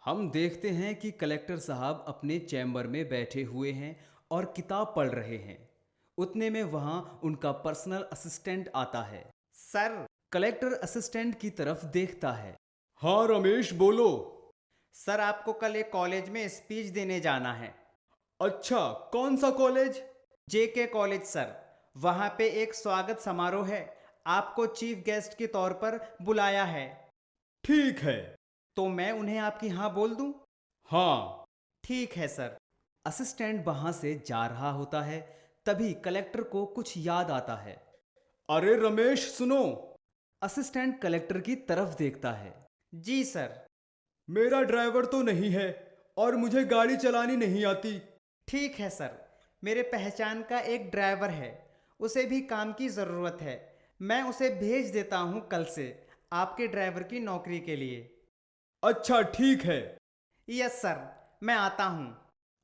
हम देखते हैं कि कलेक्टर साहब अपने चैम्बर में बैठे हुए हैं और किताब पढ़ रहे हैं। उतने में वहां उनका पर्सनल असिस्टेंट आता है। सर। कलेक्टर असिस्टेंट की तरफ देखता है। हाँ रमेश, बोलो। सर आपको कल एक कॉलेज में स्पीच देने जाना है। अच्छा, कौन सा कॉलेज? जेके कॉलेज सर। वहाँ पे एक स्वागत समारोह है। आपको चीफ गेस्ट के तौर पर बुलाया है। ठीक है। तो मैं उन्हें आपकी हाँ बोल दूँ? हाँ। ठीक है सर। असिस्टेंट वहां से जा रहा होता है। तभी कलेक्टर को कुछ याद आता है। अरे रमेश, सुनो। असिस्टेंट कलेक्टर की तरफ देखता है। जी सर। मेरा ड्राइवर तो नहीं है और मुझे गाड़ी चलानी नहीं आती। ठीक है सर। मेरे पहचान का एक ड्राइवर है। उसे भी काम की ज़रूरत है। मैं उसे भेज देता हूँ कल से आपके ड्राइवर की नौकरी के लिए। अच्छा, ठीक है। Yes sir. मैं आता हूँ।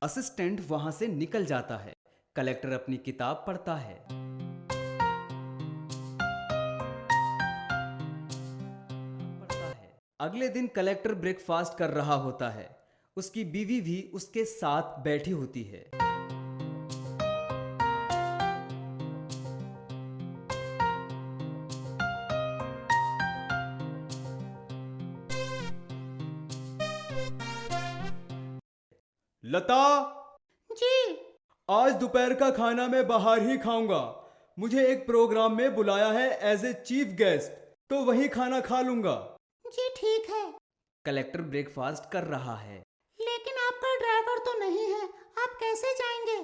असिस्टेंट वहां से निकल जाता है। कलेक्टर अपनी किताब पढ़ता है। अगले दिन कलेक्टर ब्रेकफास्ट कर रहा होता है। उसकी बीवी भी उसके साथ बैठी होती है। लता, जी। आज दोपहर का खाना मैं बाहर ही खाऊंगा। मुझे एक प्रोग्राम में बुलाया है एज ए चीफ गेस्ट, तो वही खाना खा लूंगा। जी ठीक है। कलेक्टर ब्रेकफास्ट कर रहा है। लेकिन आपका ड्राइवर तो नहीं है। आप कैसे जाएंगे?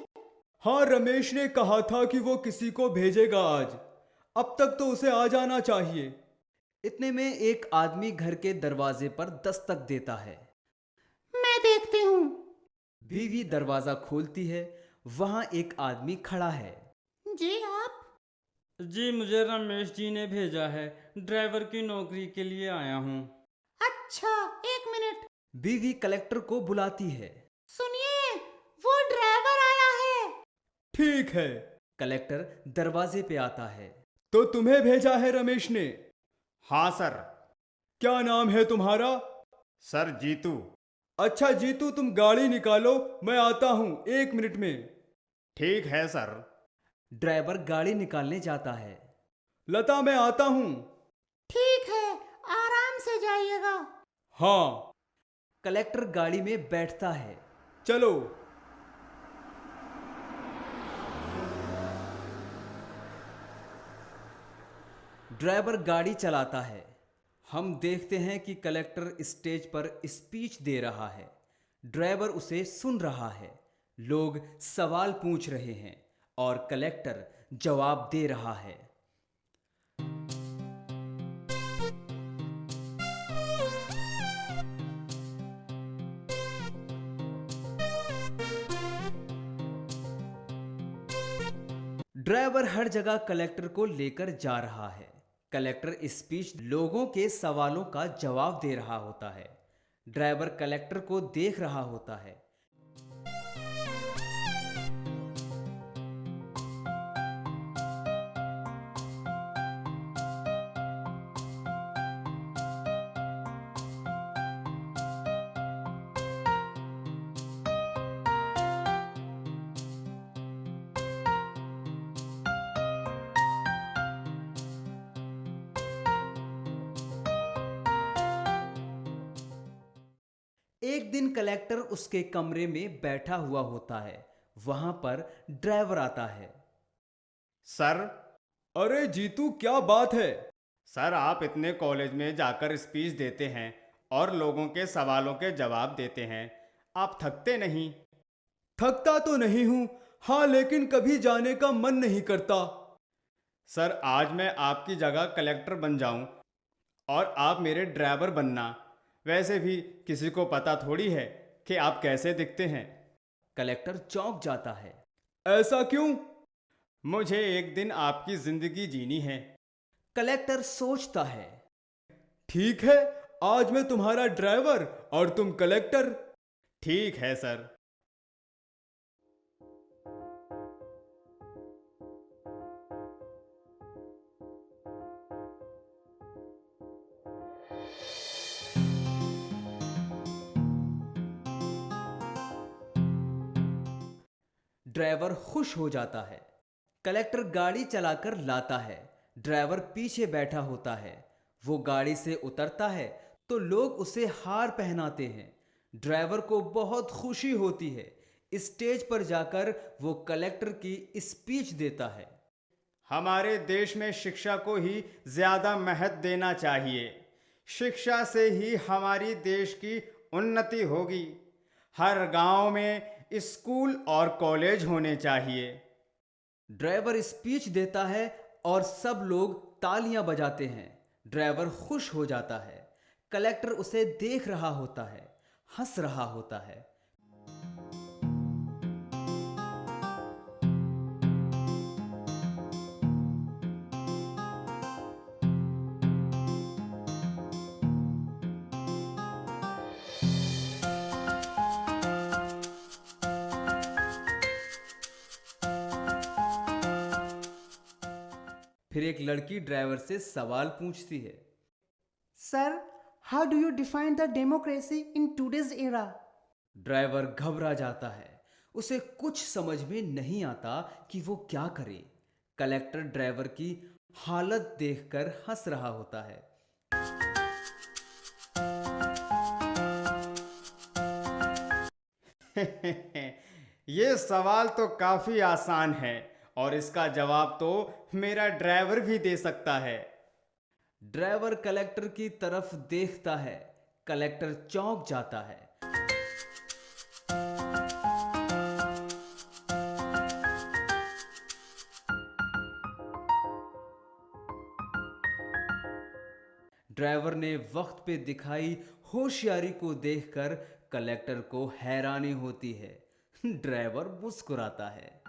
हाँ, रमेश ने कहा था कि वो किसी को भेजेगा आज। अब तक तो उसे आ जाना चाहिए। इतने में एक आदमी घर के दरवाजे पर दस्तक देता है। मैं देखती हूँ। बीवी दरवाजा खोलती है। वहां एक आदमी खड़ा है। जी आप? जी मुझे रमेश जी ने भेजा है। ड्राइवर की नौकरी के लिए आया हूँ। अच्छा, एक मिनट। बीवी कलेक्टर को बुलाती है। सुनिए, वो ड्राइवर आया है। ठीक है। कलेक्टर दरवाजे पे आता है। तो तुम्हें भेजा है रमेश ने? हाँ सर। क्या नाम है तुम्हारा? सर जीतू। अच्छा जीतू, तुम गाड़ी निकालो, मैं आता हूं 1 मिनट में। ठीक है सर। ड्राइवर गाड़ी निकालने जाता है। लता, मैं आता हूं। ठीक है, आराम से जाइएगा। हाँ। कलेक्टर गाड़ी में बैठता है। चलो। ड्राइवर गाड़ी चलाता है। हम देखते हैं कि कलेक्टर स्टेज पर स्पीच दे रहा है। ड्राइवर उसे सुन रहा है। लोग सवाल पूछ रहे हैं और कलेक्टर जवाब दे रहा है। ड्राइवर हर जगह कलेक्टर को लेकर जा रहा है। कलेक्टर स्पीच लोगों के सवालों का जवाब दे रहा होता है। ड्राइवर कलेक्टर को देख रहा होता है। एक दिन कलेक्टर उसके कमरे में बैठा हुआ होता है। वहां पर ड्राइवर आता है। सर। अरे जीतू, क्या बात है? सर आप इतने कॉलेज में जाकर स्पीच देते हैं और लोगों के सवालों के जवाब देते हैं। आप थकते नहीं? थकता तो नहीं हूं, हाँ, लेकिन कभी जाने का मन नहीं करता। सर आज मैं आपकी जगह कलेक्टर बन जाऊं और आप मेरे ड्राइवर बनना। वैसे भी किसी को पता थोड़ी है कि आप कैसे दिखते हैं। कलेक्टर चौंक जाता है। ऐसा क्यों? मुझे एक दिन आपकी जिंदगी जीनी है। कलेक्टर सोचता है। ठीक है, आज मैं तुम्हारा ड्राइवर और तुम कलेक्टर। ठीक है सर। ड्राइवर खुश हो जाता है। कलेक्टर गाड़ी चलाकर लाता है। ड्राइवर पीछे बैठा होता है। वो गाड़ी से उतरता है तो लोग उसे हार पहनाते हैं। ड्राइवर को बहुत खुशी होती है। स्टेज पर जाकर वो कलेक्टर की स्पीच देता है। हमारे देश में शिक्षा को ही ज़्यादा महत्व देना चाहिए। शिक्षा से ही हमारी देश की उन्नति होगी। हर गांव में स्कूल और कॉलेज होने चाहिए। ड्राइवर स्पीच देता है और सब लोग तालियां बजाते हैं। ड्राइवर खुश हो जाता है। कलेक्टर उसे देख रहा होता है, हंस रहा होता है। फिर एक लड़की ड्राइवर से सवाल पूछती है। Sir, how do you define the democracy in today's era? Driver घबरा जाता है। उसे कुछ समझ में नहीं आता कि वो क्या करे। कलेक्टर ड्राइवर की हालत देखकर हंस रहा होता है। ये सवाल तो काफी आसान है और इसका जवाब तो मेरा ड्राइवर भी दे सकता है। ड्राइवर कलेक्टर की तरफ देखता है। कलेक्टर चौंक जाता है। ड्राइवर ने वक्त पे दिखाई होशियारी को देखकर कलेक्टर को हैरानी होती है। ड्राइवर मुस्कुराता है।